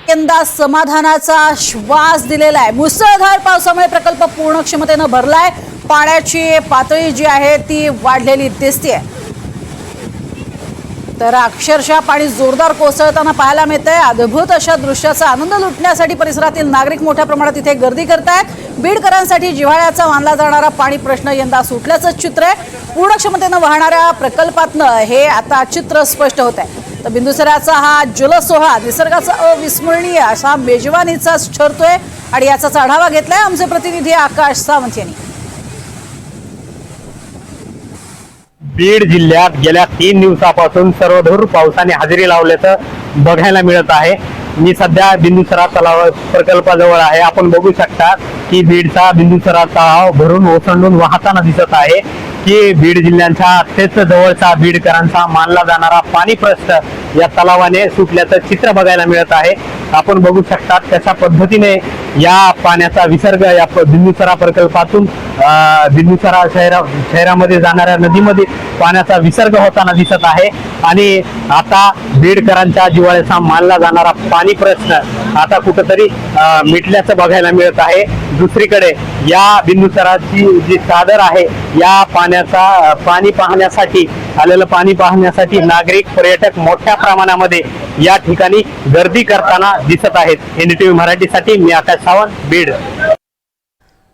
यंदा समाधानाचा श्वास दिलेला आहे। मुसळधार पावसामुळे प्रकल्प पूर्ण क्षमतेने भरलाय। पाण्याची पातळी जी आहे ती वाढलेली दिसते, तर अक्षरशः पाणी जोरदार कोसळताना पाहायला मिळतंय। अद्भुत अशा दृश्याचा आनंद लुटण्यासाठी परिसरातील नागरिक मोठ्या प्रमाणात इथे गर्दी करतायत। बीडकरांसाठी जिव्हाळ्याचा मानला जाणारा पाणी प्रश्न यंदा सुटल्याचं चित्र आहे। पूर्ण क्षमतेने वाहणाऱ्या प्रकल्पातनं हे आता चित्र स्पष्ट होत आहे। तर बिंदुसराचा हा जलसोहळा निसर्गाचा अविस्मरणीय असा मेजवानीचाच ठरतोय आणि याचाच आढावा घेतलाय आमचे प्रतिनिधी आकाश सावंत यांनी। बीड जिल्ह्यात गेल्या 3 दिवसापासून सर्वधूर पावसाने हजेरी लावल्याचं बघायला मिळत आहे। मी सध्या बिंदुसरा तलाव प्रकल्पाजवळ आहे। आपण बघू शकता की बीडचा बिंदुसरा तलाव भरून ओसंडून वाहताना दिसत आहे की बीड जिल्ह्याच्या अत्यंत जवळचा बीडकरांचा मानला जाणारा पाणी प्रश्न या तलावाने सुटल्याचं चित्र बघायला मिळत आहे। आपण बघू शकता कशा पद्धतीने या पाण्याचा विसर्ग या बिंदुसरा प्रकल्पातून बिंदुसरा शहरामध्ये जाणाऱ्या नदीमध्ये पाण्याचा विसर्ग होताना दिसत आहे आणि आता बीडकरांच्या जिव्हाळ्याचा मानला जाणारा पाणी प्रश्न आता कुठेतरी मिटल्याचं बघायला मिळत आहे। दुसरीकडे या बिंदुसराची जी चादर आहे या पाणी पाहण्यासाठी नागरिक पर्यटक मोठ्या प्रमाणामध्ये या ठिकाणी गर्दी करताना दिसत आहेत। एनडीटीव्ही मराठीसाठी मी आकाश सावंत, बीड।